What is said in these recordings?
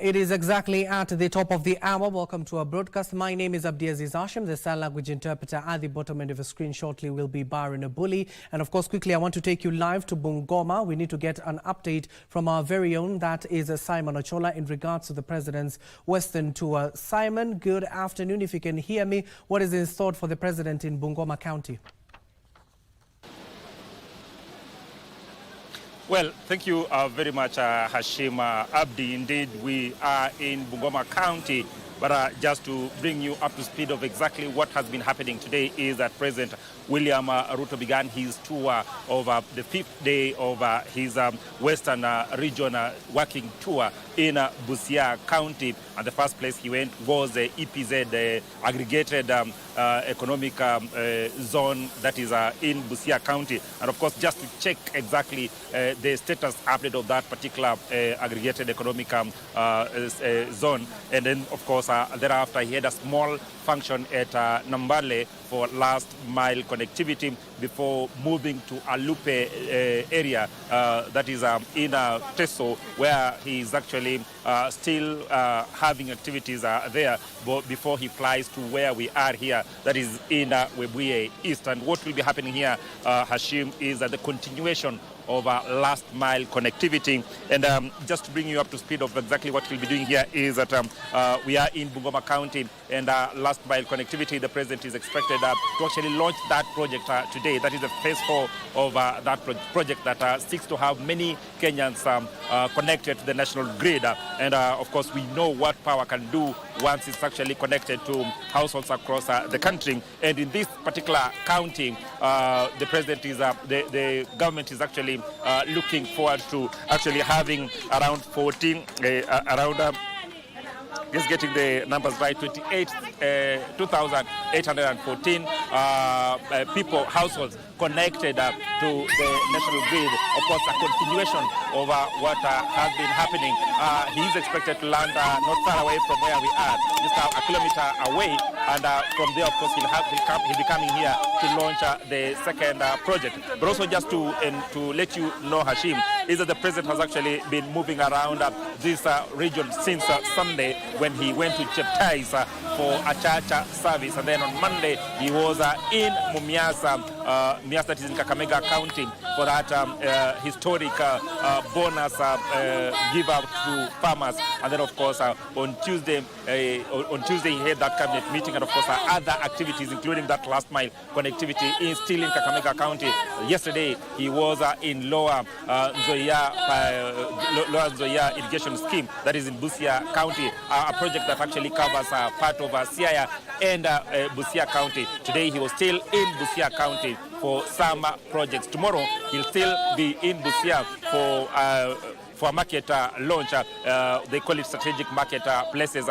It is exactly at the top of the hour. Welcome to our broadcast. My name is Abdiaziz Hashim, the sign language interpreter. At the bottom end of the screen shortly will be Byron Abuli. And of course, quickly, I want to take you live to Bungoma. We need to get an update from our very own, that is Simon Ochola, in regards to the president's Western tour. Simon, good afternoon. If you can hear me, what is in store for the president in Bungoma County? Well, thank you very much, Hashim Abdi. Indeed, we are in Bungoma County, but just to bring you up to speed of exactly what has been happening today is that President William Ruto began his tour of the fifth day of his Western region working tour in Busia County. And the first place he went was the EPZ, the aggregated economic zone that is in Busia County. And of course, just to check exactly the status update of that particular aggregated economic zone. And then, of course, thereafter, he had a small function at Nambale for last mile connectivity before moving to Alupe area that is in Teso, where he is actually still having activities there before he flies to where we are here, that is in Webuye East. And what will be happening here, Hashim, is the continuation of last mile connectivity. And just to bring you up to speed of exactly what we'll be doing here is that we are in Bungoma County, and last mile connectivity, the president is expected to actually launch that project today. That is the phase 4 of that project that seeks to have many Kenyans connected to the national grid. And of course, we know what power can do once it's actually connected to households across the country. And in this particular county, the president is, the government is actually looking forward to actually having around 14, just getting the numbers right, 2,814 people, households connected to the national grid. Of course, a continuation of what has been happening. He is expected to land not far away from where we are, just a kilometer away. And from there, of course, he'll be coming here to launch the second project. But also just to let you know, Hashim, is that the president has actually been moving around this region since Sunday, when he went to Cheptais for a church service. And then on Monday, he was in Mumias, that is in Kakamega County, for that historic bonus give out to farmers. And then, of course, on Tuesday he had that cabinet meeting, and of course other activities, including that last mile connectivity, is still in Kakamega County. Yesterday he was in Lower Nzoia irrigation scheme, that is in Busia County, a project that actually covers part of Siaya and Busia County. Today he was still in Busia County for some projects. Tomorrow he'll still be in Busia for a market launch. They call it strategic market places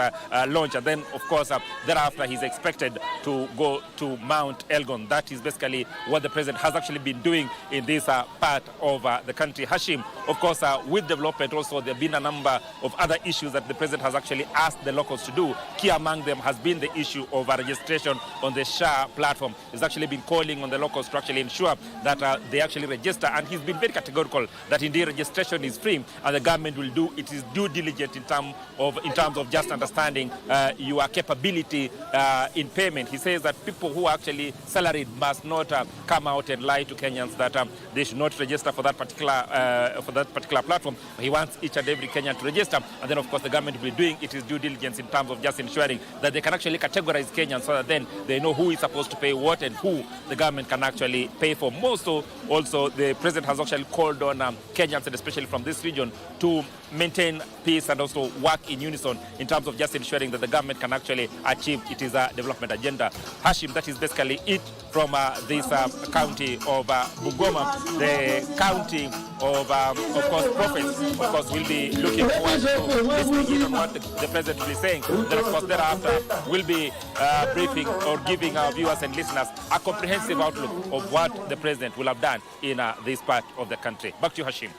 launch. And then, of course, thereafter he's expected to go to Mount Elgon. That is basically what the president has actually been doing in this part of the country. Hashim, of course, with development also, there have been a number of other issues that the president has actually asked the locals to do. Key among them has been the issue of registration on the SHA platform. He's actually been calling on the locals to actually ensure that they actually register. And he's been very categorical that indeed registration is free, and the government will do it is due diligent in terms of just understanding your capability in payment. He says that people who are actually salaried must not come out and lie to Kenyans that they should not register for that particular platform. He wants each and every Kenyan to register, and then of course the government will be doing it is due diligence in terms of just ensuring that they can actually categorize Kenyans, so that then they know who is supposed to pay what and who the government can actually pay for. Most also the president has actually called on Kenyans, and especially from this region, to maintain peace and also work in unison in terms of just ensuring that the government can actually achieve its development agenda. Hashim, that is basically it from this county of Bungoma. The county of course, prophets, of course, will be looking forward to listening in on what the president will be saying. Then, of course, thereafter, we'll be briefing or giving our viewers and listeners a comprehensive outlook of what the president will have done in this part of the country. Back to you, Hashim.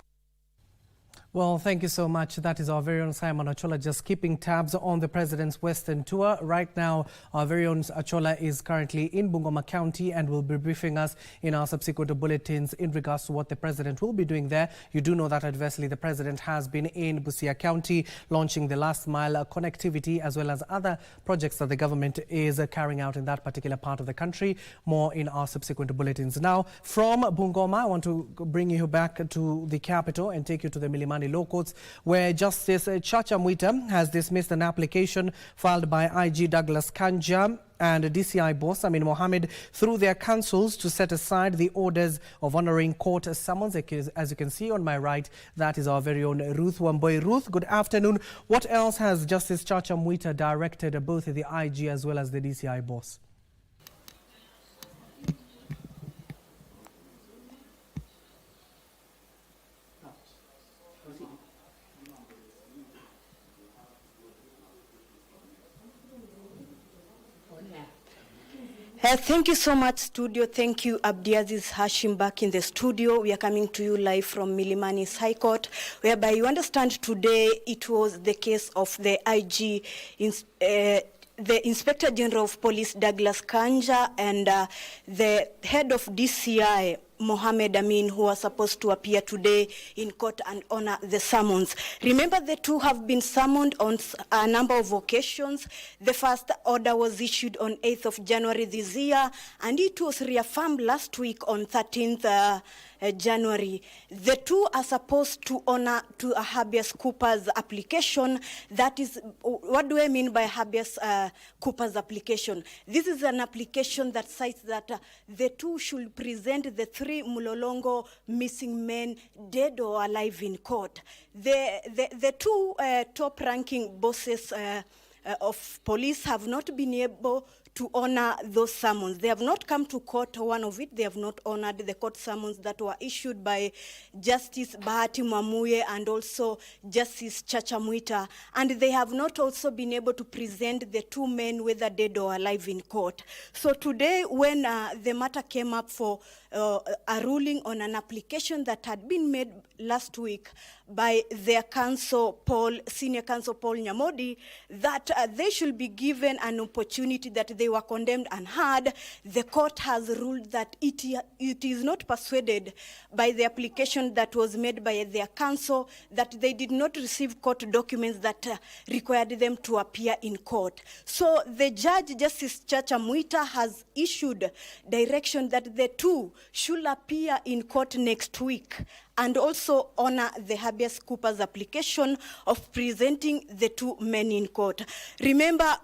Well, thank you so much. That is our very own Simon Achola just keeping tabs on the president's Western tour. Right now, our very own Achola is currently in Bungoma County and will be briefing us in our subsequent bulletins in regards to what the president will be doing there. You do know that adversely the president has been in Busia County launching the last mile connectivity as well as other projects that the government is carrying out in that particular part of the country. More in our subsequent bulletins. Now, from Bungoma, I want to bring you back to the capital and take you to the Milimani Law Courts, where Justice Chacha Mwita has dismissed an application filed by IG Douglas Kanja and DCI boss Amin Mohammed through their counsels to set aside the orders of honoring court summons. As you can see on my right, that is our very own Ruth Wamboi. Ruth, good afternoon. What else has Justice Chacha Mwita directed both the IG as well as the DCI boss? Thank you so much, studio. Thank you, Abdiaziz Hashim, back in the studio. We are coming to you live from Milimani's High Court, whereby you understand today it was the case of the IG, the Inspector General of Police, Douglas Kanja, and the head of DCI, Mohammed Amin, who are supposed to appear today in court and honor the summons. Remember, the two have been summoned on a number of occasions. The first order was issued on 8th of January this year, and it was reaffirmed last week on 13th January. The two are supposed to honor to a habeas corpus application. That is, what do I mean by habeas corpus application? This is an application that cites that the two should present the three Mulolongo missing men, dead or alive, in court. The two top-ranking bosses of police have not been able to honor those summons. They have not come to court. One of it, they have not honored the court summons that were issued by Justice Bahati Mwamuye and also Justice Chacha Mwita. And they have not also been able to present the two men, whether dead or alive, in court. So today, when the matter came up for a ruling on an application that had been made last week by their counsel, senior counsel Paul Nyamodi, that they should be given an opportunity that they were condemned and heard, the court has ruled that it is not persuaded by the application that was made by their counsel that they did not receive court documents that required them to appear in court. So the judge, Justice Chacha Mwita, has issued direction that the two should appear in court next week and also honor the habeas corpus application of presenting the two men in court. Remember,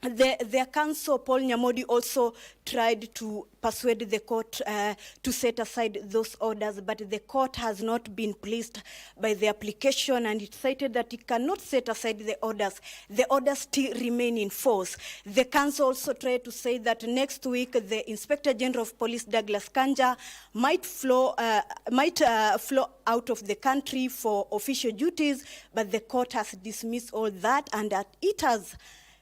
their counsel, Paul Nyamodi, also tried to persuade the court to set aside those orders, but the court has not been pleased by the application, and it cited that it cannot set aside the orders. The orders still remain in force. The counsel also tried to say that next week the Inspector General of Police, Douglas Kanja, might flow out of the country for official duties, but the court has dismissed all that, and that it has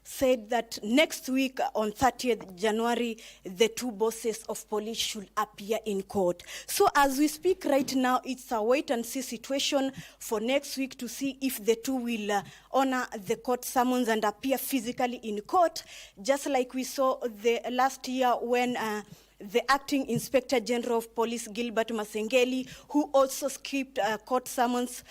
said that next week on 30th January, the two bosses of police should appear in court. So as we speak right now, it's a wait and see situation for next week to see if the two will honor the court summons and appear physically in court, just like we saw the last year when the acting Inspector General of Police, Gilbert Masengeli, who also skipped court summons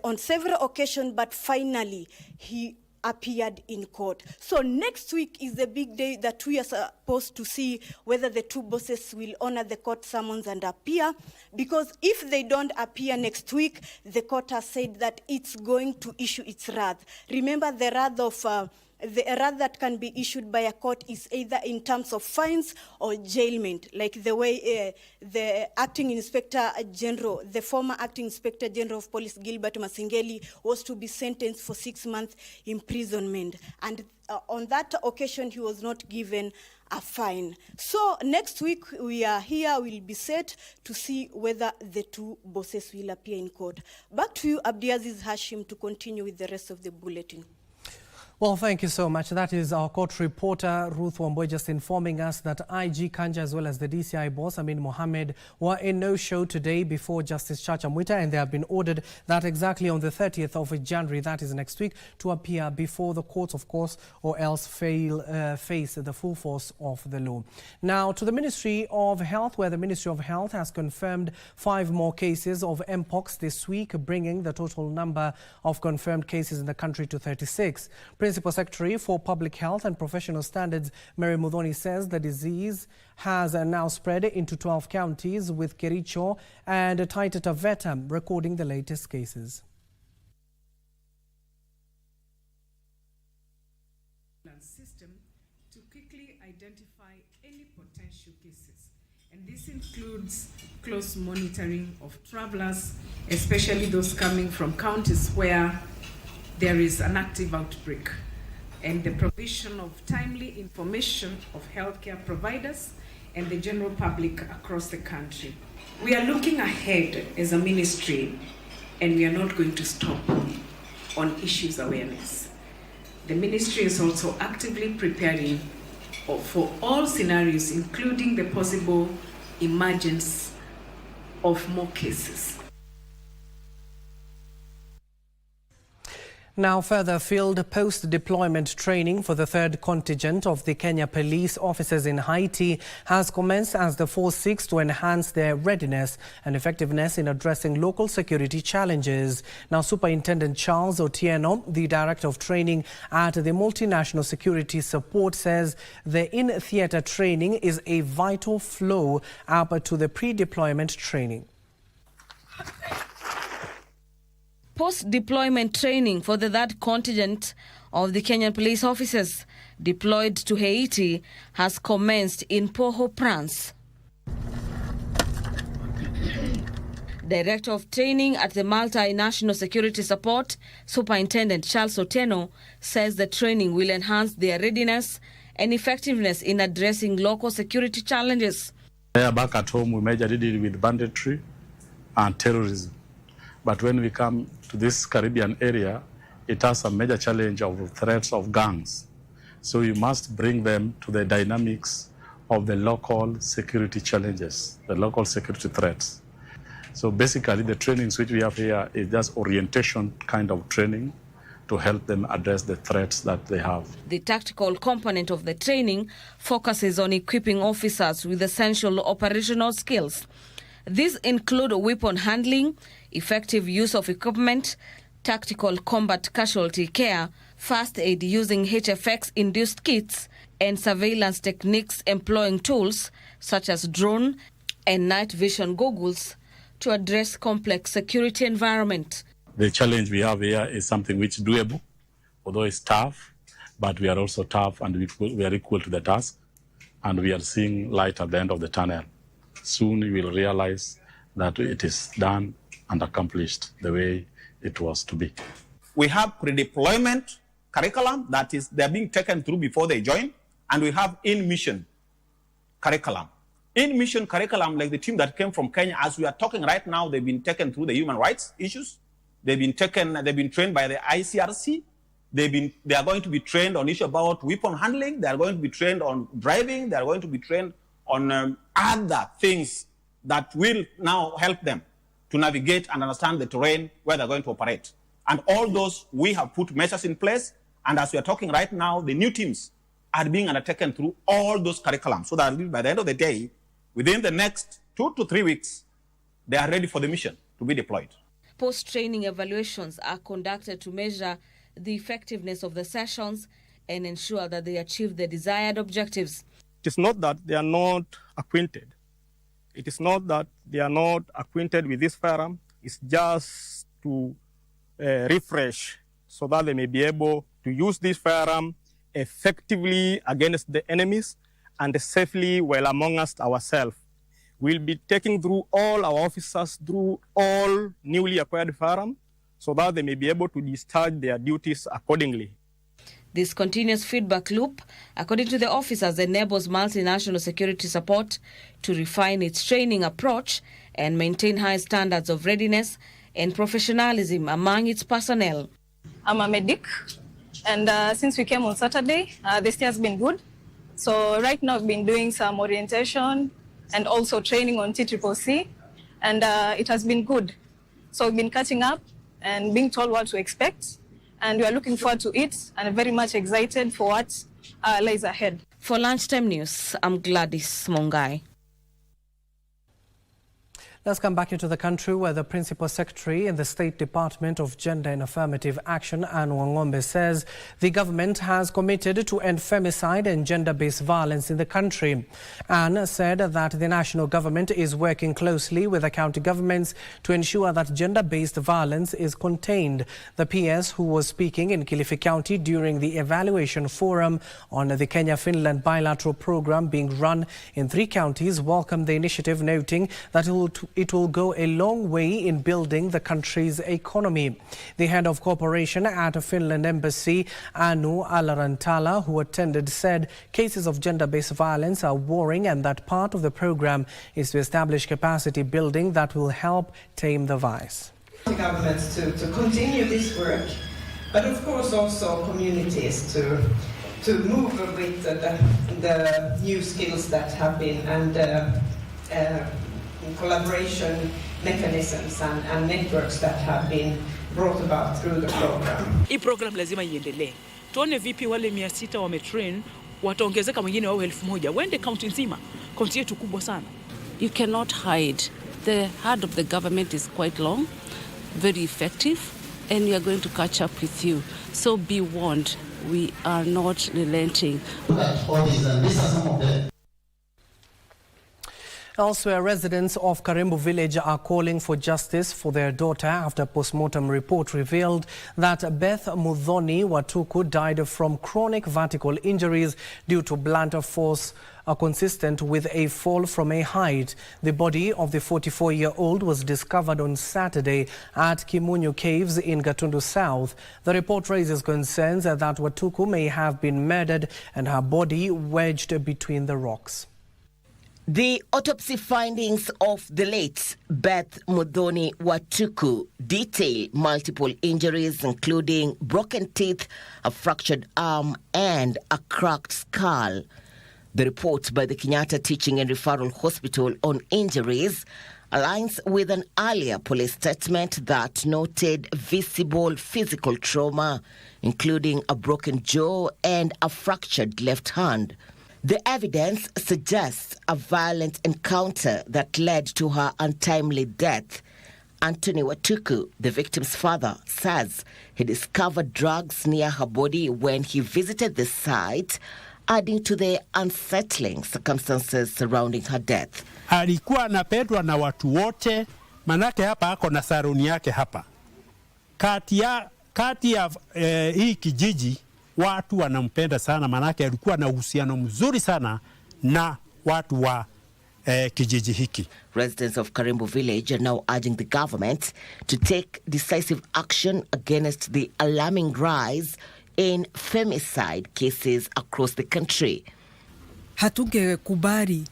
on several occasions, but finally he appeared in court. So next week is the big day that we are supposed to see whether the two bosses will honor the court summons and appear, because if they don't appear next week, the court has said that it's going to issue its wrath. Remember, the wrath of the wrath that can be issued by a court is either in terms of fines or jailment, like the way the acting Inspector General, the former acting Inspector General of Police, Gilbert Masengeli, was to be sentenced for 6 months imprisonment. And on that occasion, he was not given a fine. So next week, we are here, we'll be set to see whether the two bosses will appear in court. Back to you, Abdiaziz Hashim, to continue with the rest of the bulletin. Well, thank you so much. That is our court reporter, Ruth Wamboi, just informing us that IG Kanja as well as the DCI boss, Amin Mohammed, were in no-show today before Justice Chacha Mwita, and they have been ordered that exactly on the 30th of January, that is next week, to appear before the courts, of course, or else face the full force of the law. Now, to the Ministry of Health, where the Ministry of Health has confirmed 5 more cases of Mpox this week, bringing the total number of confirmed cases in the country to 36. Principal Secretary for Public Health and Professional Standards, Mary Mudhoni, says the disease has now spread into 12 counties, with Kericho and Taita Taveta recording the latest cases. System to quickly identify any potential cases, and this includes close monitoring of travelers, especially those coming from counties where there is an active outbreak, and the provision of timely information of healthcare providers and the general public across the country. We are looking ahead as a ministry, and we are not going to stop on issues awareness. The ministry is also actively preparing for all scenarios, including the possible emergence of more cases. Now, further field post-deployment training for the 3rd contingent of the Kenya police officers in Haiti has commenced as the force seeks to enhance their readiness and effectiveness in addressing local security challenges. Now, Superintendent Charles Otieno, the Director of Training at the Multinational Security Support, says the in-theatre training is a vital flow up to the pre-deployment training. Post-deployment training for the 3rd contingent of the Kenyan police officers deployed to Haiti has commenced in Port-au-Prince. Director of Training at the Multinational Security Support, Superintendent Charles Otieno, says the training will enhance their readiness and effectiveness in addressing local security challenges. Back at home, we majorly deal with banditry and terrorism. But when we come to this Caribbean area, it has a major challenge of threats of gangs. So you must bring them to the dynamics of the local security challenges, the local security threats. So basically the trainings which we have here is just orientation kind of training to help them address the threats that they have. The tactical component of the training focuses on equipping officers with essential operational skills. These include weapon handling, effective use of equipment, tactical combat casualty care, first aid using HFX-induced kits, and surveillance techniques employing tools such as drone and night vision goggles to address complex security environment. The challenge we have here is something which is doable, although it's tough, but we are also tough and we are equal to the task, and we are seeing light at the end of the tunnel. Soon you will realize that it is done and accomplished the way it was to be. We have pre-deployment curriculum that is they're being taken through before they join, and we have in-mission curriculum. In-mission curriculum, like the team that came from Kenya, as we are talking right now, they've been taken through the human rights issues. They've been trained by the ICRC. They are going to be trained on issue about weapon handling. They are going to be trained on driving. They are going to be trained on other things that will now help them to navigate and understand the terrain where they're going to operate. And all those, we have put measures in place. And as we are talking right now, the new teams are being undertaken through all those curriculums, so that by the end of the day, within the next 2 to 3 weeks, they are ready for the mission to be deployed. Post-training evaluations are conducted to measure the effectiveness of the sessions and ensure that they achieve the desired objectives. It is not that they are not acquainted. It is not that they are not acquainted with this firearm. It's just to refresh so that they may be able to use this firearm effectively against the enemies and safely well among us ourselves. We'll be taking through all our officers through all newly acquired firearms so that they may be able to discharge their duties accordingly. This continuous feedback loop, according to the officers, enables multinational security support to refine its training approach and maintain high standards of readiness and professionalism among its personnel. I'm a medic. And since we came on Saturday, the stay has been good. So right now we've been doing some orientation and also training on TCCC, and it has been good. So we've been catching up and being told what to expect, and we are looking forward to it and very much excited for what lies ahead. For Lunchtime News, I'm Gladys Mongai. Let's come back into the country where the Principal Secretary in the State Department of Gender and Affirmative Action, Anne Wangombe, says the government has committed to end femicide and gender-based violence in the country. Anne said that the national government is working closely with the county governments to ensure that gender-based violence is contained. The PS, who was speaking in Kilifi County during the evaluation forum on the Kenya-Finland bilateral program being run in 3 counties, welcomed the initiative, noting that it will go a long way in building the country's economy. The head of cooperation at a Finland embassy, Anu Alarantala, who attended, said cases of gender-based violence are worrying and that part of the program is to establish capacity building that will help tame the vice. Governments to continue this work, but of course also communities to move with the new skills that have been and collaboration mechanisms and networks that have been brought about through the program. Hii program lazima iendelee. Tuone vipi wale 600 wametrain wataongezeka wengine wao 1000. Wende county nzima. County yetu kubwa sana. You cannot hide. The hand of the government is quite long, very effective, and we are going to catch up with you. So be warned, we are not relenting. Look at all these, and these are some of the Elsewhere, residents of Karimbu village are calling for justice for their daughter after a post-mortem report revealed that Beth Muthoni Watuku died from chronic vertical injuries due to blunt force consistent with a fall from a height. The body of the 44-year-old was discovered on Saturday at Kimunyu Caves in Gatundu South. The report raises concerns that Watuku may have been murdered and her body wedged between the rocks. The autopsy findings of the late Beth Muthoni Watuku detail multiple injuries, including broken teeth, a fractured arm, and a cracked skull. The report by the Kenyatta Teaching and Referral Hospital on injuries aligns with an earlier police statement that noted visible physical trauma, including a broken jaw and a fractured left hand. The evidence suggests a violent encounter that led to her untimely death. Anthony Watuku, the victim's father, says he discovered drugs near her body when he visited the site, adding to the unsettling circumstances surrounding her death. Alikuwa anapendwa na watu wote, manake hapa ako na saruni yake hapa. Kati ya hii kijiji watu wanampenda sana, manake alikuwa na uhusiano mzuri sana na watu wa kijiji hiki. Residents of Karimbu village are now urging the government to take decisive action against the alarming rise in femicide cases across the country. Hatungekubali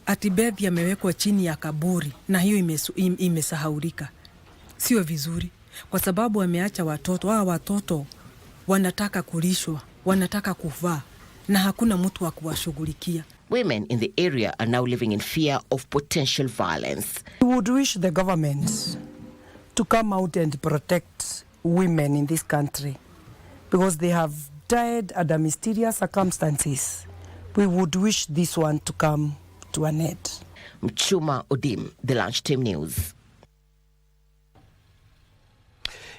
ati Beth amewekwa chini ya kaburi na hiyo imesahaulika. Sio vizuri kwa sababu ameacha watoto. Watoto wanataka kulishwa, wanataka kuvaa na hakuna mtu wa kuwashughulikia. Women in the area are now living in fear of potential violence. We would wish the government to come out and protect women in this country because they have died under mysterious circumstances. We would wish this one to come to an end. Mchuma Odim, the Lunchtime News.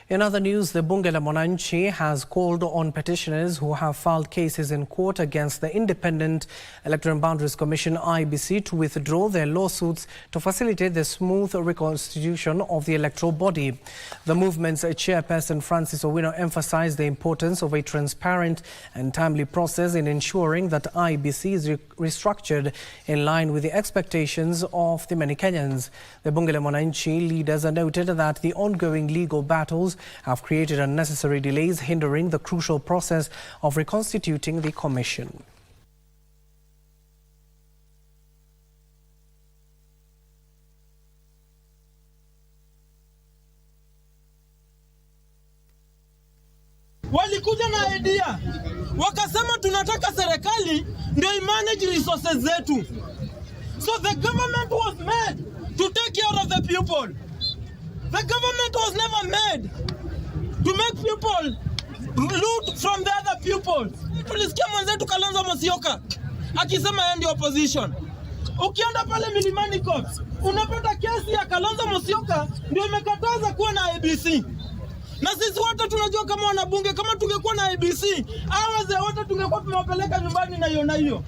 In other news, the Bunge la Mwananchi has called on petitioners who have filed cases in court against the Independent Electoral and Boundaries Commission (IEBC) to withdraw their lawsuits to facilitate the smooth reconstitution of the electoral body. The movement's chairperson Francis Owino emphasized the importance of a transparent and timely process in ensuring that IEBC is restructured in line with the expectations of the many Kenyans. The Bunge la Mwananchi leaders noted that the ongoing legal battles have created unnecessary delays, hindering the crucial process of reconstituting the commission. walikuja na idea, wakasema tunataka serikali ndio imanage resources zetu. So the government was made to take care of the people. The government was never made to make people loot from the other people. Tulisikia mwenzetu Kalonzo Musyoka akisema yeye ndio opposition. Ukienda pale Milimani Court, unapata kesi ya Kalonzo Musyoka ndio imekataza kuwa na ABC. Na sisi wote tunajua kama wanabunge, kama tungekuwa na ABC, wazee wote tungekuwa tumewapeleka nyumbani na hiyo.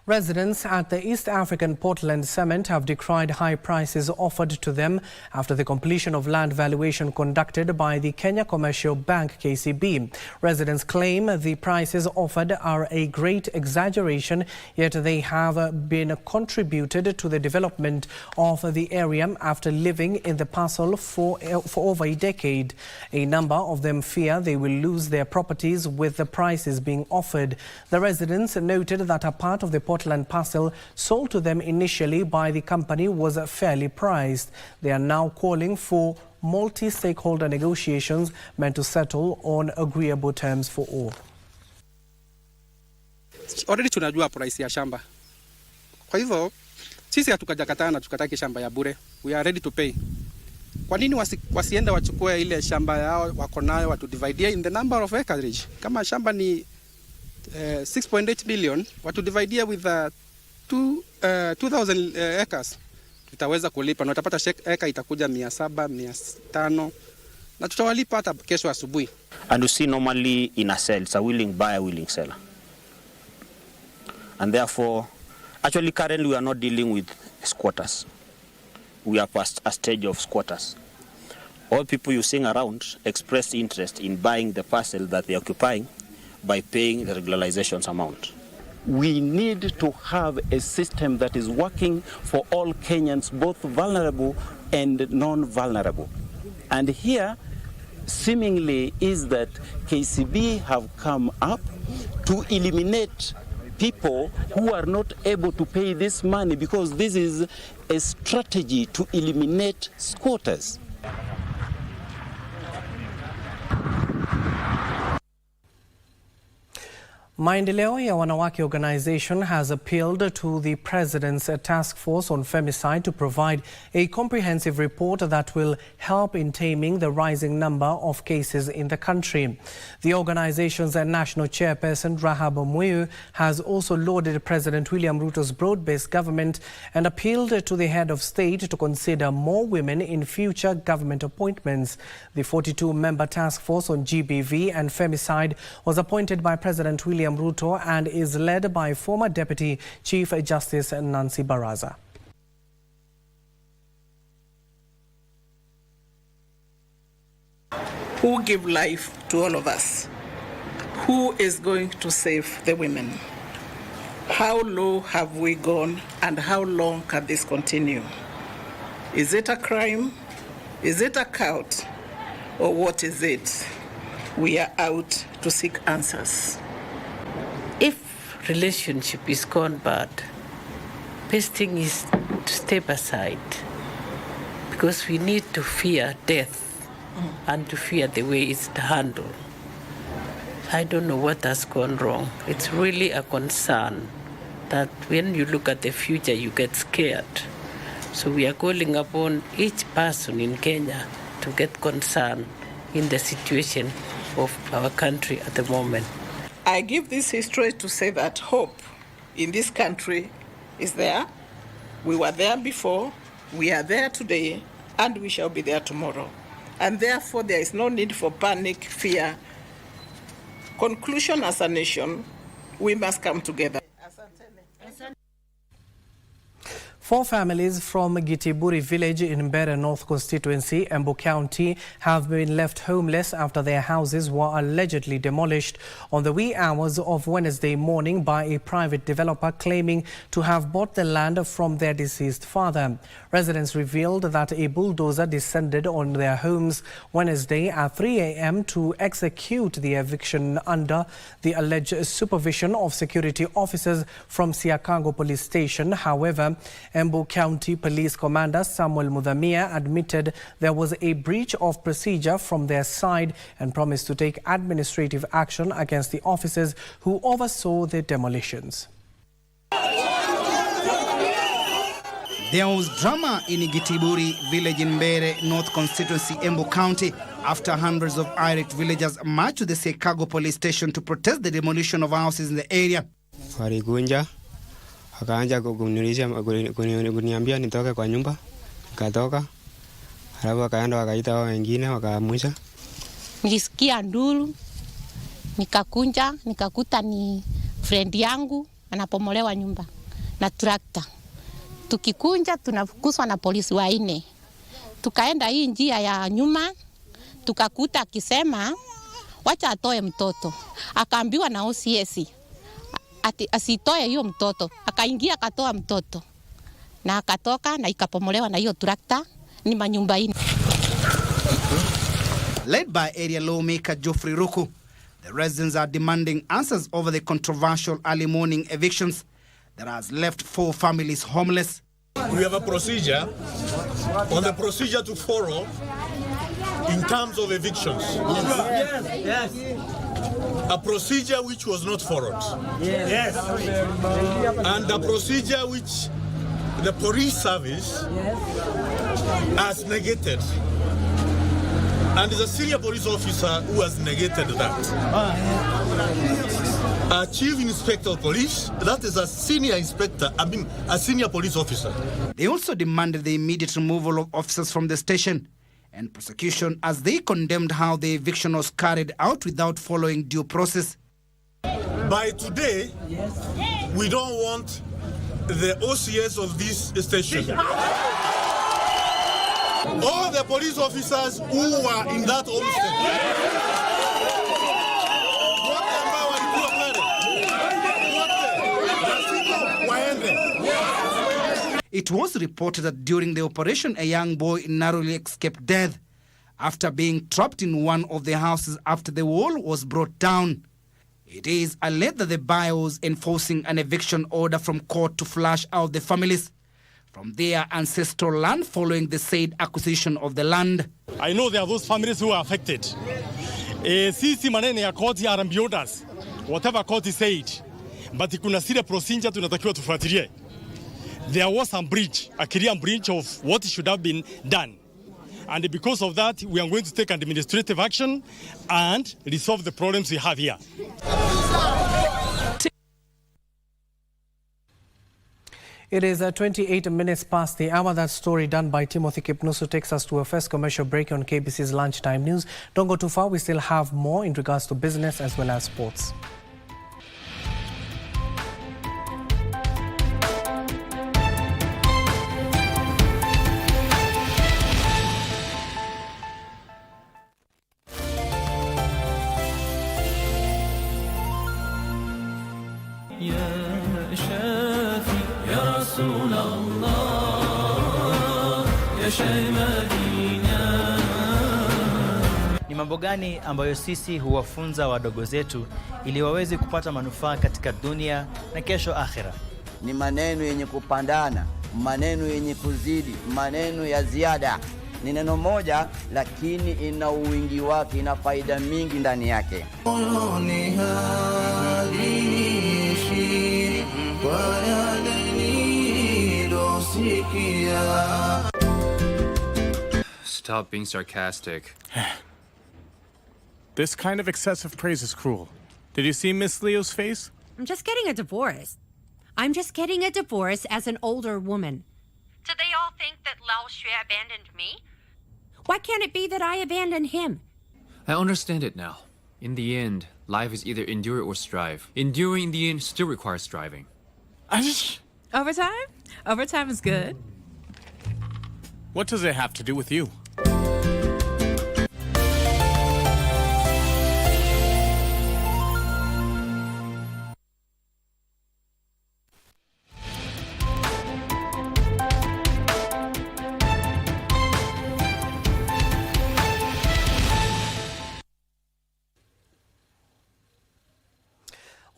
Residents at the East African Portland Cement have decried high prices offered to them after the completion of land valuation conducted by the Kenya Commercial Bank KCB. Residents claim the prices offered are a great exaggeration, yet they have been contributed to the development of the area after living in the parcel for over a decade. A number of them fear they will lose their properties with the prices being offered. The residents noted that a part of the Portland parcel sold to them initially by the company was fairly priced. They are now calling for multi-stakeholder negotiations meant to settle on agreeable terms for all. Already tunajua price ya shamba. Kwa hivyo sisi hatukajakatana tukataki shamba ya bure. We are ready to pay. Kwa nini wasiende wachukue ile shamba yao wako nayo watu divide in the number of acreage? Kama shamba ni 6.8 billion, watu divide with 2,000 acres, tutaweza kulipa na utapata eka itakuja 700, 500 na tutawalipa hata kesho asubuhi. And you see normally in a sale, it's a willing buyer, willing seller. And therefore, actually currently we are not dealing with squatters. We are past a stage of squatters. All people you seeing around express interest in buying the parcel that they are occupying by paying the regularizations amount. We need to have a system that is working for all Kenyans, both vulnerable and non-vulnerable. And here, seemingly, is that KCB have come up to eliminate people who are not able to pay this money, because this is a strategy to eliminate squatters. Maendeleo ya Wanawake organization has appealed to the President's task force on femicide to provide a comprehensive report that will help in taming the rising number of cases in the country. The organization's national chairperson, Rahab Mwiu, has also lauded President William Ruto's broad-based government and appealed to the head of state to consider more women in future government appointments. The 42-member task force on GBV and femicide was appointed by President William Ruto and is led by former Deputy Chief Justice Nancy Baraza. Who give life to all of us? Who is going to save the women? How low have we gone and how long can this continue? Is it a crime? Is it a cult? Or what is it? We are out to seek answers. If relationship is gone bad, best thing is to step aside, because we need to fear death and to fear the way it's handled. I don't know what has gone wrong. It's really a concern that when you look at the future, you get scared. So we are calling upon each person in Kenya to get concerned in the situation of our country at the moment. I give this history to say that hope in this country is there. We were there before, we are there today, and we shall be there tomorrow. And therefore, there is no need for panic, fear. Conclusion, as a nation, we must come together. 4 families from Gitiburi village in Mbere North constituency, Embu County, have been left homeless after their houses were allegedly demolished on the wee hours of Wednesday morning by a private developer claiming to have bought the land from their deceased father. Residents revealed that a bulldozer descended on their homes Wednesday at 3 a.m. to execute the eviction under the alleged supervision of security officers from Siakago police station. However, Embu County Police Commander Samuel Mudhamia admitted there was a breach of procedure from their side and promised to take administrative action against the officers who oversaw the demolitions. There was drama in Gitiburi village in Mbere, North Constituency, Embu County, after hundreds of irate villagers marched to the Sekago police station to protest the demolition of houses in the area. Walikunja, wakaanza kuniambia nitoke kwa nyumba, nikatoka, halafu wakaenda wakaita hao wengine wakaamusha. Nilisikia nduru, nikakunja, nikakuta ni friend yangu anapomolewa nyumba na trakta. Tukikunja tunafukuzwa na polisi wanne. Tukaenda hii njia ya nyuma, tukakuta akisema wacha atoe mtoto. Akaambiwa na OCS ati asitoe hiyo mtoto. Akaingia akatoa mtoto. Na akatoka na ikapomolewa na hiyo trakta, ni manyumba ine. Led by area lawmaker Geoffrey Ruku, the residents are demanding answers over the controversial early morning evictions that has left 4 families homeless. We have a procedure on the procedure to follow in terms of evictions. Yes. A procedure which was not followed. Yes. And a procedure which the police service has negated. And it's a senior police officer who has negated that. A chief inspector of police, that is a senior inspector, a senior police officer. They also demanded the immediate removal of officers from the station and prosecution as they condemned how the eviction was carried out without following due process. By today, we don't want the OCS of this station. All the police officers who were in that homestead. It was reported that during the operation, a young boy narrowly escaped death after being trapped in one of the houses after the wall was brought down. It is alleged that the buyer was enforcing an eviction order from court to flush out the families from their ancestral land following the said acquisition of the land. I know there are those families who are affected. Sisi manene ya court are beyond us. Whatever court said. But kuna sile procedure tunatakiwa tufuatilie. There was some breach, a clear breach of what should have been done. And because of that, we are going to take administrative action and resolve the problems we have here. It is 28 minutes past the hour. That story done by Timothy Kipnusu takes us to a first commercial break on KBC's Lunchtime News. Don't go too far. We still have more in regards to business as well as sports. Ni mambo gani ambayo sisi huwafunza wadogo zetu ili waweze kupata manufaa katika dunia na kesho akhira? Ni maneno yenye kupandana, maneno yenye kuzidi, maneno ya ziada. Ni neno moja lakini ina uwingi wake, ina faida mingi ndani yake. Stop being sarcastic. This kind of excessive praise is cruel. Did you see Miss Leo's face? I'm just getting a divorce. I'm just getting a divorce as an older woman. Do they all think that Lao Xue abandoned me? Why can't it be that I abandoned him? I understand it now. In the end, life is either endure or strive. Enduring in the end still requires striving. Overtime? Overtime is good. What does it have to do with you?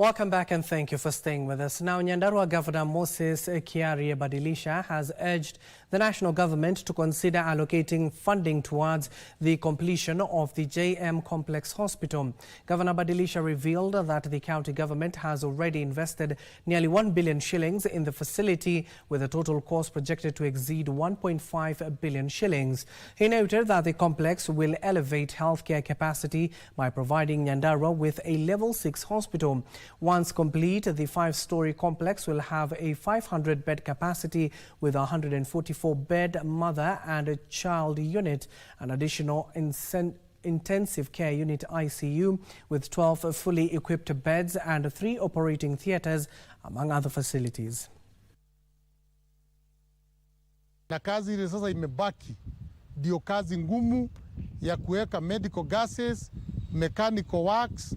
Welcome back and thank you for staying with us. Now, Nyandarua Governor Moses Kiarie Badilisha has urged the national government to consider allocating funding towards the completion of the JM Complex Hospital. Governor Badilisha revealed that the county government has already invested nearly 1 billion shillings in the facility, with a total cost projected to exceed 1.5 billion shillings. He noted that the complex will elevate healthcare capacity by providing Nyandarua with a level 6 hospital. Once complete, the 5-story complex will have a 500-bed capacity with a 144-bed mother and a child unit, an additional intensive care unit ICU with 12 fully equipped beds and 3 operating theatres, among other facilities. Na kazi ile sasa imebaki ndio kazi ngumu ya kuweka medical gases, mechanical works,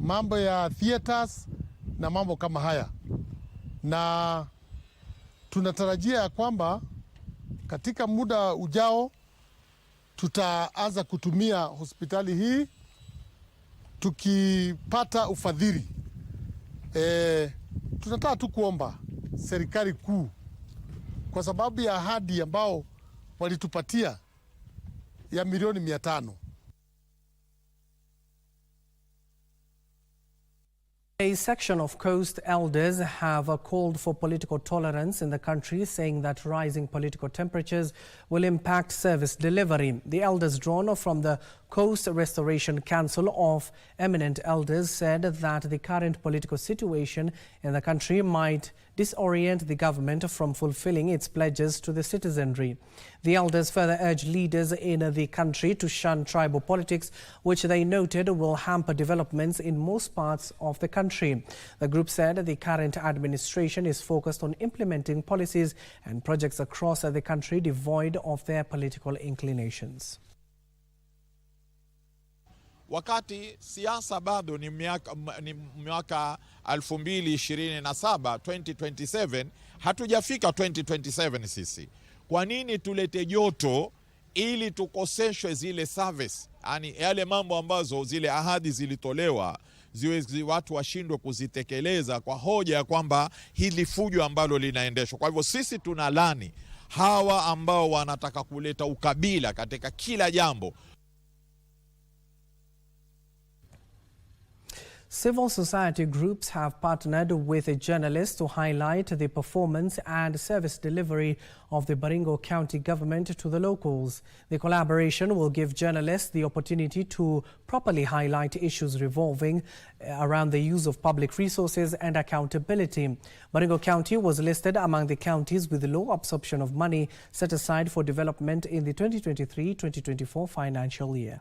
mambo ya theaters na mambo kama haya, na tunatarajia ya kwamba katika muda ujao tutaanza kutumia hospitali hii tukipata ufadhili. Tunataka tu kuomba serikali kuu, kwa sababu ya ahadi ambao walitupatia ya milioni 500. A section of Coast elders have called for political tolerance in the country, saying that rising political temperatures will impact service delivery. The elders, drawn from the Coast Restoration Council of Eminent Elders, said that the current political situation in the country might disorient the government from fulfilling its pledges to the citizenry. The elders further urged leaders in the country to shun tribal politics, which they noted will hamper developments in most parts of the country. The group said the current administration is focused on implementing policies and projects across the country devoid of their political inclinations. Wakati siasa bado ni mwaka 2027, 2027, hatujafika 2027 sisi. Kwa nini tulete joto ili tukoseshwe zile service? Yani yale mambo ambazo zile ahadi zilitolewa ziwe watu washindwe kuzitekeleza kwa hoja ya kwamba hili fujo ambalo linaendeshwa. Kwa hivyo sisi tunalani hawa ambao wanataka kuleta ukabila katika kila jambo. Civil society groups have partnered with journalists to highlight the performance and service delivery of the Baringo County government to the locals. The collaboration will give journalists the opportunity to properly highlight issues revolving around the use of public resources and accountability. Baringo County was listed among the counties with low absorption of money set aside for development in the 2023-2024 financial year.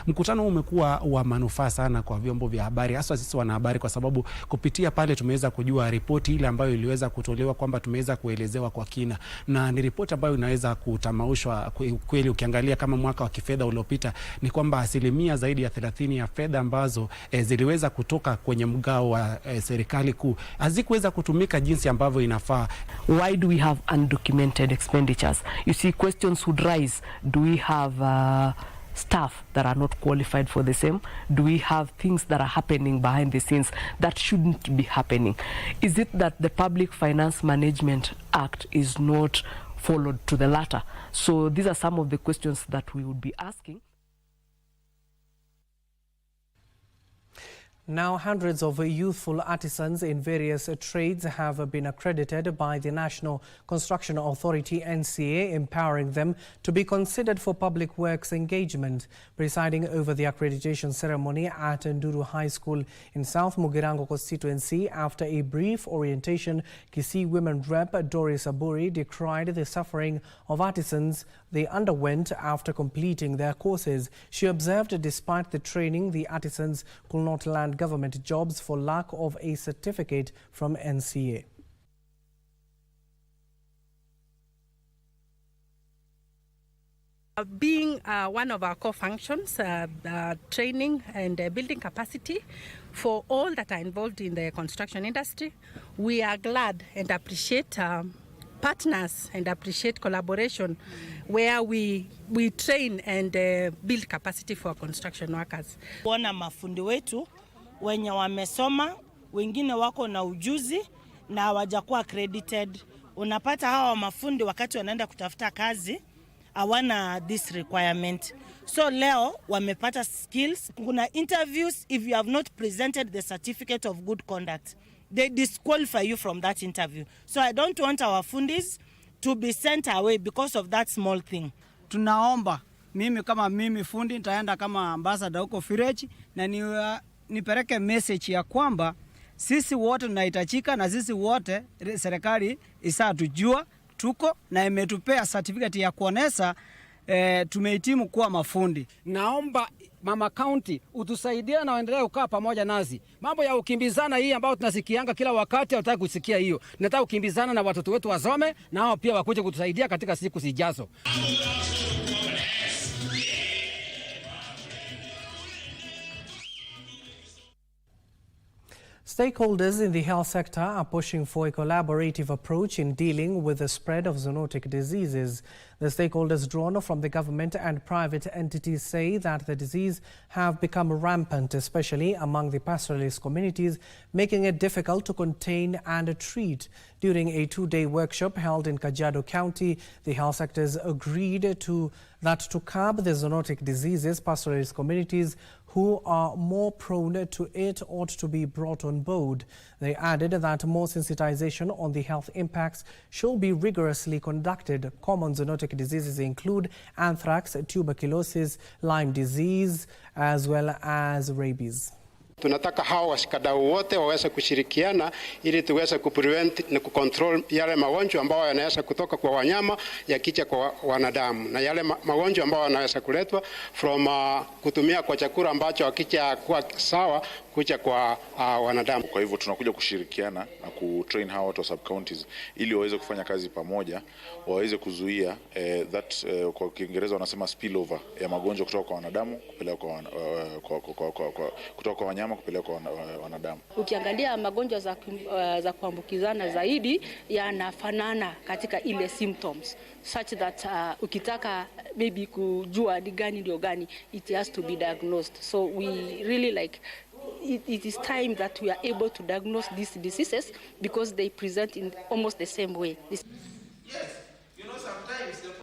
Mkutano umekuwa wa manufaa sana kwa vyombo vya habari, hasa sisi wanahabari, kwa sababu kupitia pale tumeweza kujua ripoti ile ambayo iliweza kutolewa, kwamba tumeweza kuelezewa kwa kina, na ni ripoti ambayo inaweza kutamaushwa kweli. Ukiangalia kama mwaka wa kifedha uliopita ni kwamba asilimia zaidi ya 30 ya fedha ambazo ziliweza kutoka kwenye mgao wa serikali kuu hazikuweza kutumika jinsi ambavyo inafaa. Why do we have undocumented expenditures? You see, questions would rise. Do we have staff that are not qualified for the same? Do we have things that are happening behind the scenes that shouldn't be happening? Is it that the Public Finance Management Act is not followed to the latter? So these are some of the questions that we would be asking. Now, hundreds of youthful artisans in various trades have been accredited by the National Construction Authority (NCA), empowering them to be considered for public works engagement. Presiding over the accreditation ceremony at Nduru High School in South Mugirango constituency, after a brief orientation, Kisii Women Rep Doris Aburi decried the suffering of artisans they underwent after completing their courses. She observed despite the training, the artisans could not land government jobs for lack of a certificate from NCA. Being one of our core functions, training and building capacity for all that are involved in the construction industry, we are glad and appreciate partners and appreciate collaboration where we train and build capacity for construction workers. Wana mafundi wetu wenye wamesoma, wengine wako na ujuzi na hawajakuwa accredited. Unapata hawa mafundi wakati wanaenda kutafuta kazi hawana this requirement. So leo wamepata skills. Kuna interviews, if you have not presented the certificate of good conduct, they disqualify you from that interview. So I don't want our fundis to be sent away because of that small thing. Tunaomba mimi kama mimi fundi nitaenda kama ambassador huko Firechi na nipeleke message ya kwamba sisi wote tunahitajika na sisi wote serikali isatujua tuko na imetupea certificate ya kuonesha tumehitimu kuwa mafundi. Naomba mama county utusaidie na waendelee kukaa pamoja nazi. Mambo ya ukimbizana hii ambayo tunasikianga kila wakati hatutaki kusikia hiyo. Nataka ukimbizana na watoto wetu wasome na hao pia wakuje kutusaidia katika siku zijazo. Stakeholders in the health sector are pushing for a collaborative approach in dealing with the spread of zoonotic diseases. The stakeholders drawn from the government and private entities say that the disease have become rampant, especially among the pastoralist communities, making it difficult to contain and treat. During a two-day workshop held in Kajiado County, the health sectors agreed that to curb the zoonotic diseases, pastoralist communities who are more prone to it ought to be brought on board. They added that more sensitization on the health impacts should be rigorously conducted. Common zoonotic diseases include anthrax, tuberculosis, Lyme disease, as well as rabies. Tunataka hawa washikadau wote waweze kushirikiana ili tuweze kuprevent na kucontrol yale magonjwa ambayo yanaweza kutoka kwa wanyama yakija kwa wanadamu na yale magonjwa ambayo yanaweza kuletwa from kutumia kwa chakula ambacho hakija kuwa sawa kuja kwa wanadamu. Kwa hivyo tunakuja kushirikiana na kutrain hawa watu wa sub counties ili waweze kufanya kazi pamoja, waweze kuzuia kwa Kiingereza wanasema spillover ya magonjwa kutoka kwa wanadamu kupeleka kutoka kwa wanyama kupeleka kwa wanadamu. Ukiangalia magonjwa za kuambukizana zaidi yanafanana katika ile symptoms such that ukitaka maybe kujua ni gani ndio gani, it has to be diagnosed. So we really like it is time that we are able to diagnose these diseases because they present in almost the same way. Yes, you know sometimes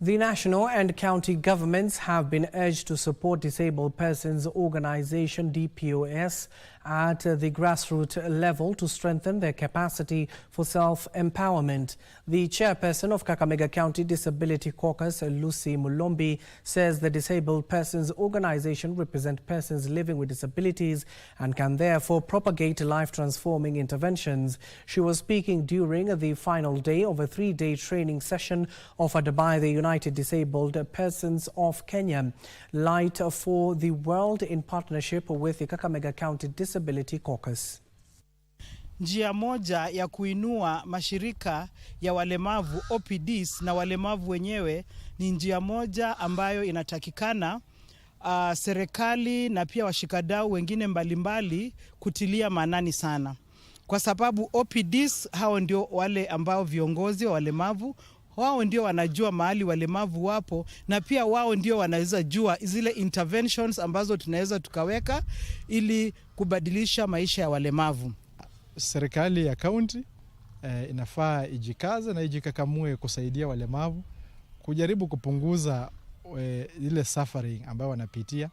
The national and county governments have been urged to support disabled persons organization DPOS at the grassroots level to strengthen their capacity for self-empowerment. The chairperson of Kakamega County Disability Caucus, Lucy Mulombi, says the disabled persons organization represent persons living with disabilities and can therefore propagate life-transforming interventions. She was speaking during the final day of a three-day training session offered by the United Disabled Persons of Kenya. Light for the World in partnership with the Kakamega County Disability Caucus. Njia moja ya kuinua mashirika ya walemavu OPDs na walemavu wenyewe ni njia moja ambayo inatakikana serikali na pia washikadau wengine mbalimbali kutilia maanani sana. Kwa sababu OPDs hao ndio wale ambao viongozi wa walemavu, wao ndio wanajua mahali walemavu wapo na pia wao ndio wanaweza jua zile interventions ambazo tunaweza tukaweka ili kubadilisha maisha ya walemavu. Serikali ya kaunti inafaa ijikaze na ijikakamue kusaidia walemavu kujaribu kupunguza ile suffering ambayo wanapitia.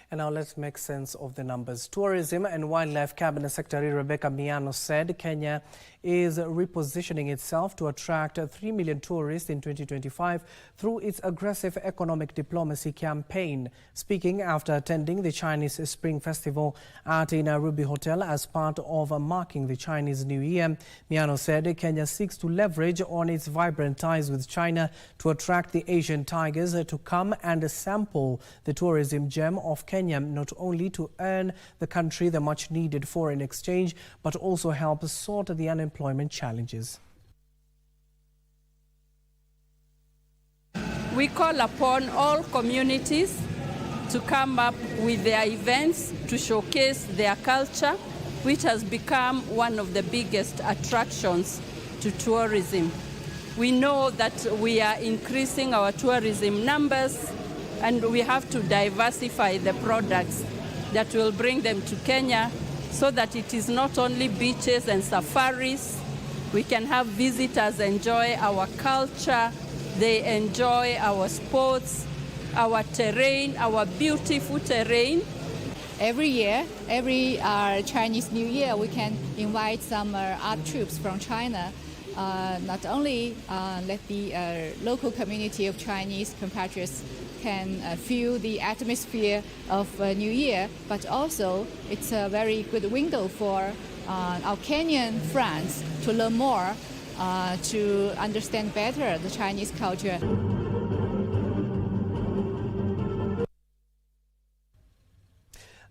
And now let's make sense of the numbers. Tourism and Wildlife Cabinet Secretary Rebecca Miano said Kenya is repositioning itself to attract 3 million tourists in 2025 through its aggressive economic diplomacy campaign. Speaking after attending the Chinese Spring Festival at a Nairobi hotel as part of marking the Chinese New Year, Miano said Kenya seeks to leverage on its vibrant ties with China to attract the Asian tigers to come and sample the tourism gem of Kenya, not only to earn the country the much needed foreign exchange, but also help sort the unemployment challenges. We call upon all communities to come up with their events to showcase their culture, which has become one of the biggest attractions to tourism. We know that we are increasing our tourism numbers, and we have to diversify the products that will bring them to Kenya so that it is not only beaches and safaris. We can have visitors enjoy our culture, they enjoy our sports, our terrain, our beautiful terrain. Every year, every Chinese New Year, we can invite some art troops from China. Not only let the local community of Chinese compatriots can feel the atmosphere of New Year, but also it's a very good window for our Kenyan friends to learn more, to understand better the Chinese culture.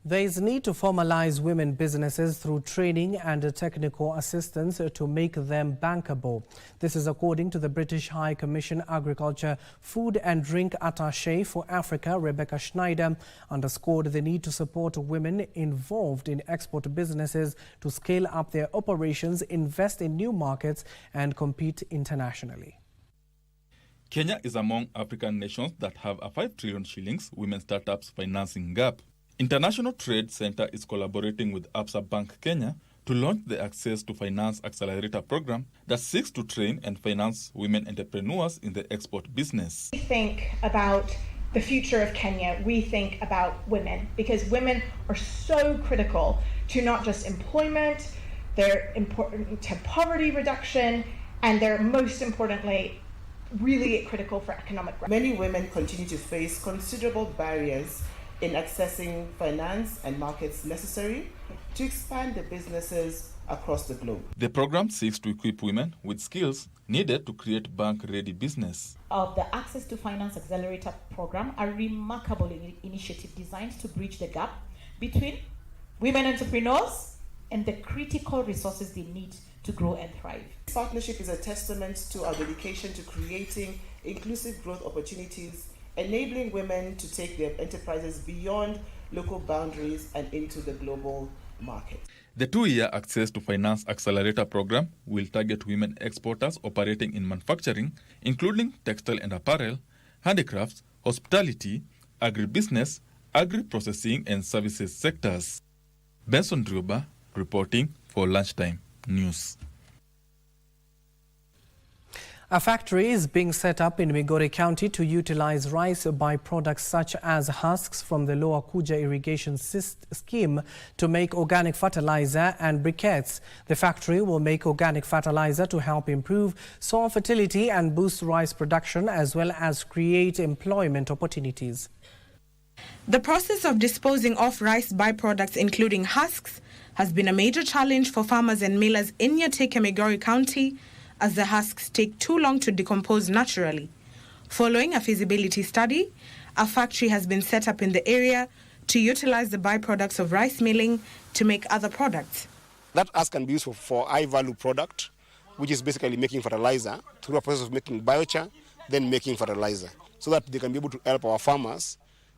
There is need to formalize women businesses through training and technical assistance to make them bankable. This is according to the British High Commission Agriculture, Food and Drink Attaché for Africa, Rebecca Schneider, underscored the need to support women involved in export businesses to scale up their operations, invest in new markets and compete internationally. Kenya is among African nations that have a 5 trillion shillings women startups financing gap. International Trade Center is collaborating with Absa Bank Kenya to launch the Access to Finance Accelerator program that seeks to train and finance women entrepreneurs in the export business. We think about the future of Kenya, we think about women, because women are so critical to not just employment, they're important to poverty reduction, and they're most importantly really critical for economic growth. Many women continue to face considerable barriers in accessing finance and markets necessary to expand their businesses across the globe. The program seeks to equip women with skills needed to create bank-ready business. Of the Access to Finance Accelerator program, a remarkable initiative designed to bridge the gap between women entrepreneurs and the critical resources they need to grow and thrive. This partnership is a testament to our dedication to creating inclusive growth opportunities, enabling women to take their enterprises beyond local boundaries and into the global market. The 2-year Access to Finance Accelerator program will target women exporters operating in manufacturing, including textile and apparel, handicrafts, hospitality, agribusiness, agri-processing and services sectors. Benson Druba reporting for Lunchtime News. A factory is being set up in Migori County to utilize rice byproducts such as husks from the Lower Kuja irrigation scheme to make organic fertilizer and briquettes. The factory will make organic fertilizer to help improve soil fertility and boost rice production, as well as create employment opportunities. The process of disposing of rice byproducts, including husks, has been a major challenge for farmers and millers in Nyateke, Migori County, as the husks take too long to decompose naturally. Following a feasibility study, a factory has been set up in the area to utilize the byproducts of rice milling to make other products. That husk can be used for high-value product, which is basically making fertilizer, through a process of making biochar, then making fertilizer, so that they can be able to help our farmers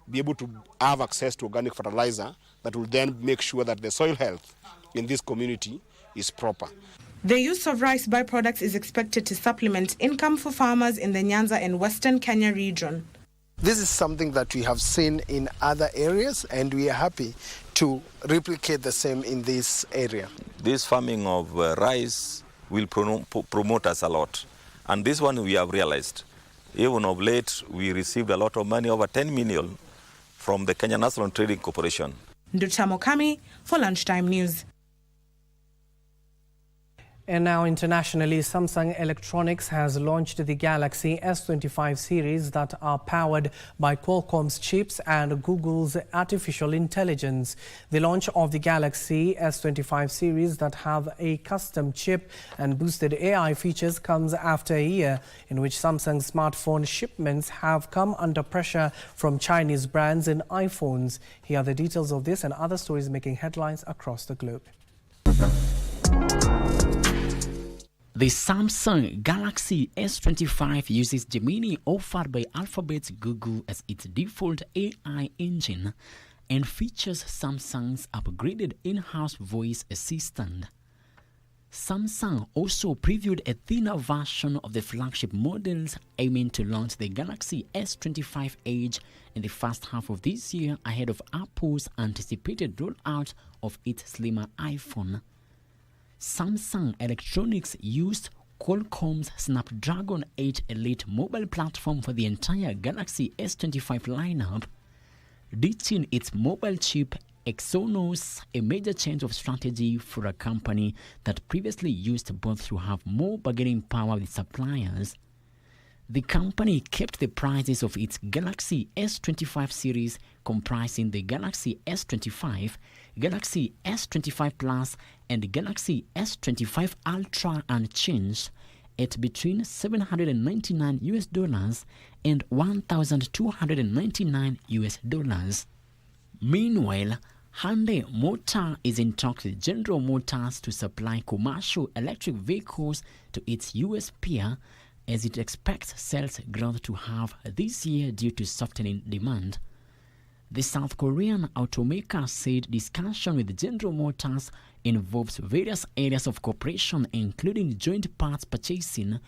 be able to have access to organic fertilizer that will then make sure that the soil health in this community is proper. The use of rice byproducts is expected to supplement income for farmers in the Nyanza and Western Kenya region. This is something that we have seen in other areas, and we are happy to replicate the same in this area. This farming of rice will promote us a lot. And this one we have realized. Even of late, we received a lot of money, over 10 million, from the Kenya National Trading Corporation. Nduta Mokami for Lunchtime News. And now internationally, Samsung Electronics has launched the Galaxy S25 series that are powered by Qualcomm's chips and Google's artificial intelligence. The launch of the Galaxy S25 series that have a custom chip and boosted AI features comes after a year in which Samsung smartphone shipments have come under pressure from Chinese brands in iPhones. Here are the details of this and other stories making headlines across the globe. The Samsung Galaxy S25 uses Gemini offered by Alphabet's Google as its default AI engine and features Samsung's upgraded in-house voice assistant. Samsung also previewed a thinner version of the flagship models, aiming to launch the Galaxy S25 Edge in the first half of this year ahead of Apple's anticipated rollout of its slimmer iPhone. Samsung Electronics used Qualcomm's Snapdragon 8 Elite mobile platform for the entire Galaxy S25 lineup, ditching its mobile chip Exynos, a major change of strategy for a company that previously used both to have more bargaining power with suppliers. The company kept the prices of its Galaxy S25 series, comprising the Galaxy S25, Galaxy S25 Plus, and Galaxy S25 Ultra unchanged at between $799 and $1,299. Meanwhile, Hyundai Motor is in talks with General Motors to supply commercial electric vehicles to its US peer, as it expects sales growth to halve this year due to softening demand. The South Korean automaker said discussion with General Motors involves various areas of cooperation, including joint parts purchasing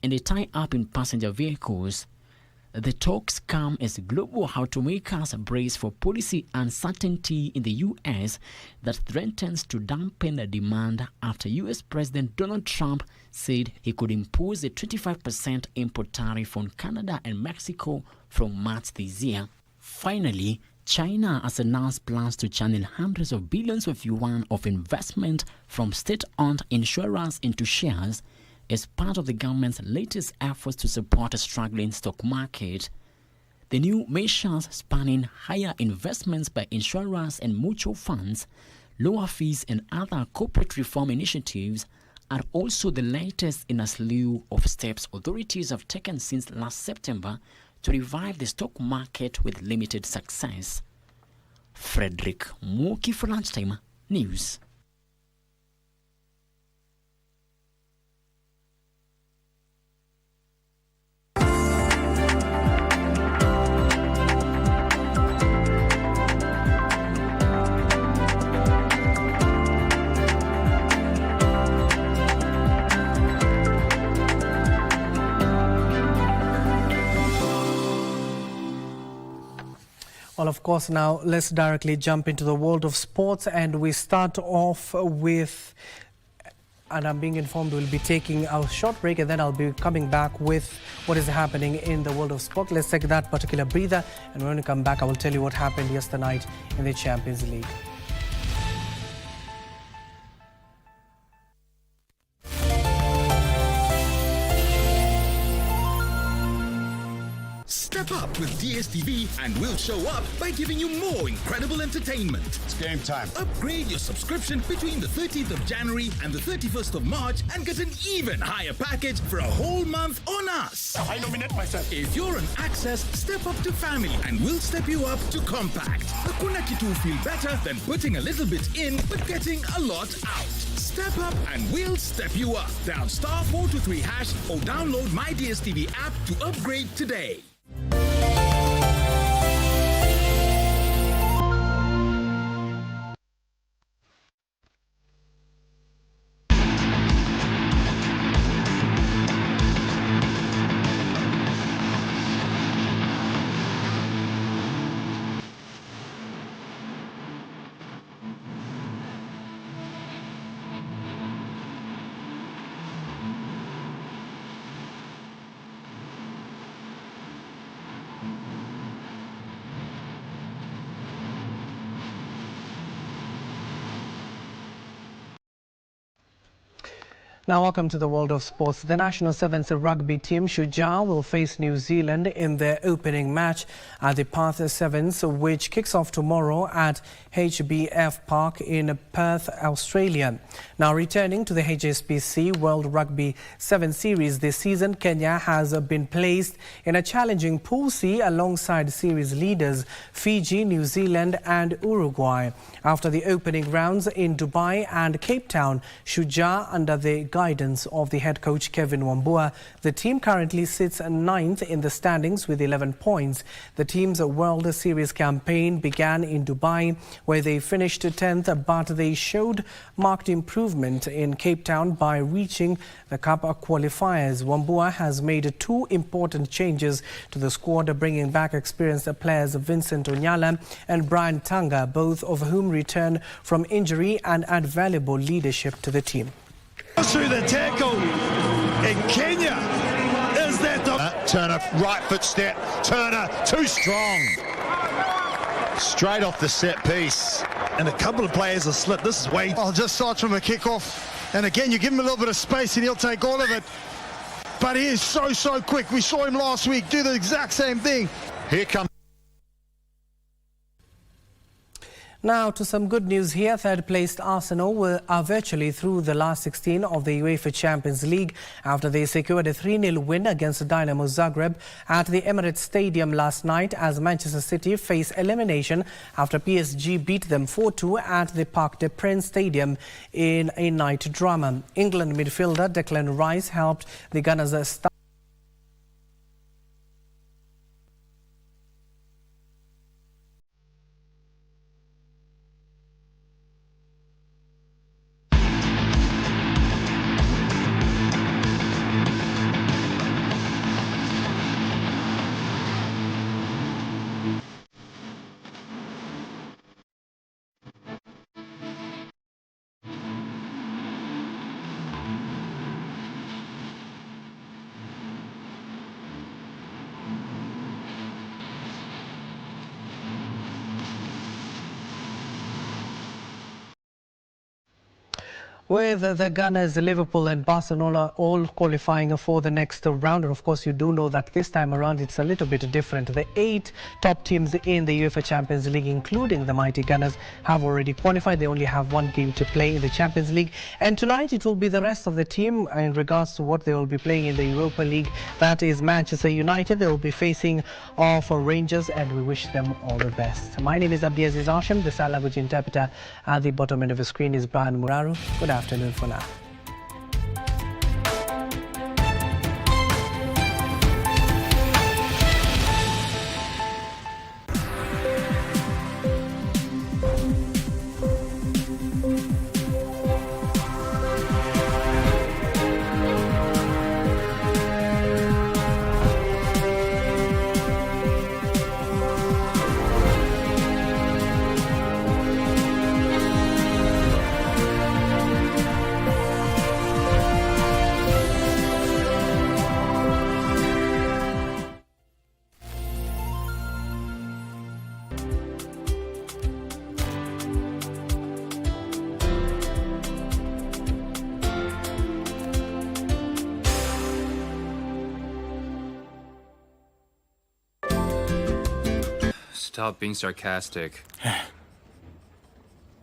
and a tie-up in passenger vehicles. The talks come as global automakers brace for policy uncertainty in the U.S. that threatens to dampen demand after U.S. President Donald Trump said he could impose a 25% import tariff on Canada and Mexico from March this year. Finally, China has announced plans to channel hundreds of billions of yuan of investment from state-owned insurers into shares as part of the government's latest efforts to support a struggling stock market. The new measures, spanning higher investments by insurers and mutual funds, lower fees, and other corporate reform initiatives, are also the latest in a slew of steps authorities have taken since last September to revive the stock market with limited success. Frederick Mwoki for Lunchtime News. Well, of course, now let's directly jump into the world of sports, and we start off with, and I'm being informed we'll be taking a short break and then I'll be coming back with what is happening in the world of sport. Let's take that particular breather, and when we come back I will tell you what happened yesterday night in the Champions League. Step up with DSTV and we'll show up by giving you more incredible entertainment. It's game time. Upgrade your subscription between the 13th of January and the 31st of March and get an even higher package for a whole month on us. I nominate myself. If you're on Access, step up to Family and we'll step you up to Compact. Hakuna kitu feel better than putting a little bit in but getting a lot out. Step up and we'll step you up. Dial *423# or download my DSTV app to upgrade today. Now, welcome to the world of sports. The national sevens rugby team, Shujaa, will face New Zealand in their opening match at the Perth Sevens, which kicks off tomorrow at HBF Park in Perth, Australia. Now, returning to the HSBC World Rugby 7 Series this season, Kenya has been placed in a challenging Pool C alongside series leaders Fiji, New Zealand and Uruguay. After the opening rounds in Dubai and Cape Town, Shujaa, under the guidance of the head coach Kevin Wambua, the team currently sits 9th in the standings with 11 points. The team's World Series campaign began in Dubai, where they finished 10th, but they showed marked improvement in Cape Town by reaching the Cup qualifiers. Wambua has made 2 important changes to the squad, bringing back experienced players Vincent Onyala and Brian Tanga, both of whom return from injury and add valuable leadership to the team. Through the tackle in Kenya, is that the Turner right foot step, Turner too strong, straight off the set piece, and a couple of players are slipped. This is way. I'll just start from a kickoff, and again you give him a little bit of space and he'll take all of it, but he is so quick. We saw him last week do the exact same thing. Here comes. Now to some good news here. Third-placed Arsenal are virtually through the last 16 of the UEFA Champions League after they secured a 3-0 win against Dynamo Zagreb at the Emirates Stadium last night, as Manchester City face elimination after PSG beat them 4-2 at the Parc des Princes Stadium in a night drama. England midfielder Declan Rice helped the Gunners start. With the Gunners, Liverpool and Barcelona all qualifying for the next round. And of course, you do know that this time around it's a little bit different. The 8 top teams in the UEFA Champions League, including the mighty Gunners, have already qualified. They only have 1 game to play in the Champions League. And tonight it will be the rest of the team in regards to what they will be playing in the Europa League. That is Manchester United. They will be facing off Rangers, and we wish them all the best. My name is Abdiaziz Asham. The sign language interpreter at the bottom end of the screen is Brian Muraru. Good afternoon for now. Stop being sarcastic.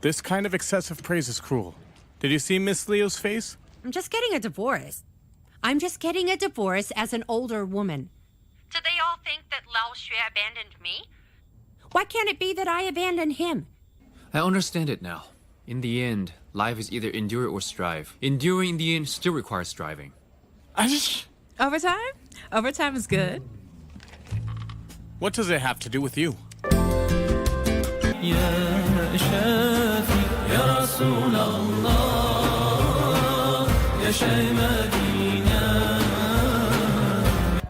This kind of excessive praise is cruel. Did you see Miss Leo's face? I'm just getting a divorce. I'm just getting a divorce as an older woman. Do they all think that Lao Xue abandoned me? Why can't it be that I abandoned him? I understand it now. In the end, life is either endure or strive. Enduring in the end still requires striving. Overtime? Overtime is good. What does it have to do with you?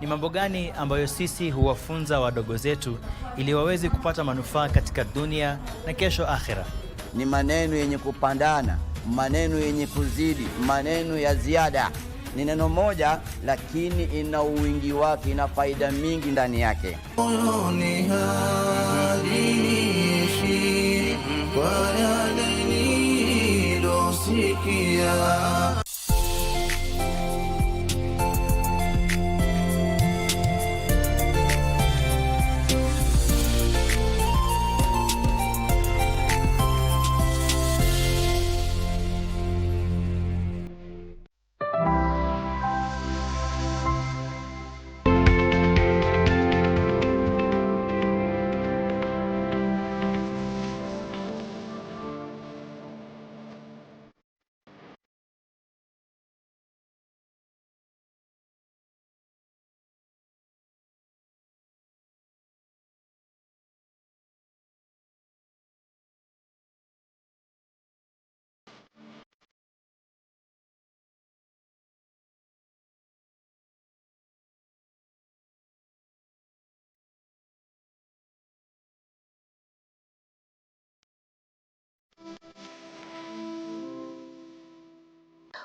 Ni mambo gani ambayo sisi huwafunza wadogo zetu ili waweze kupata manufaa katika dunia na kesho akhera? Ni maneno yenye kupandana, maneno yenye kuzidi, maneno ya ziada. Ni neno moja lakini ina uwingi wake, ina faida mingi ndani yake.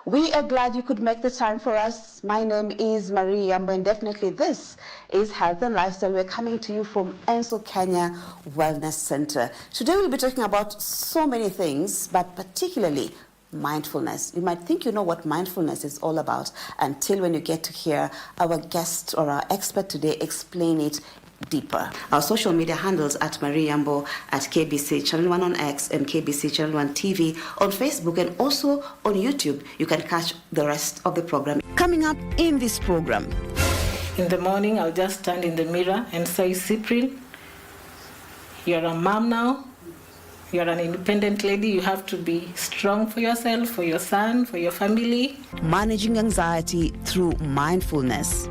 We are glad you could make the time for us. My name is Marie Yambo, and definitely this is Health and Lifestyle. We're coming to you from Enso Kenya Wellness Center. Today we'll be talking about so many things, but particularly mindfulness. You might think you know what mindfulness is all about until when you get to hear our guest or our expert today explain it deeper. Our social media handles at Marie Yambo, at KBC Channel 1 on X and KBC Channel 1 TV on Facebook, and also on YouTube. You can catch the rest of the program. Coming up in this program. In the morning, I'll just stand in the mirror and say, Cyprian, you're a mom now. You're an independent lady. You have to be strong for yourself, for your son, for your family. Managing anxiety through mindfulness.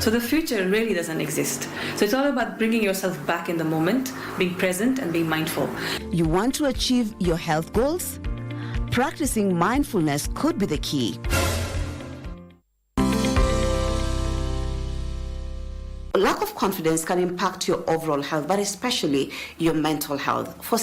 So the future really doesn't exist. So it's all about bringing yourself back in the moment, being present and being mindful. You want to achieve your health goals? Practicing mindfulness could be the key. Lack of confidence can impact your overall health, but especially your mental health. For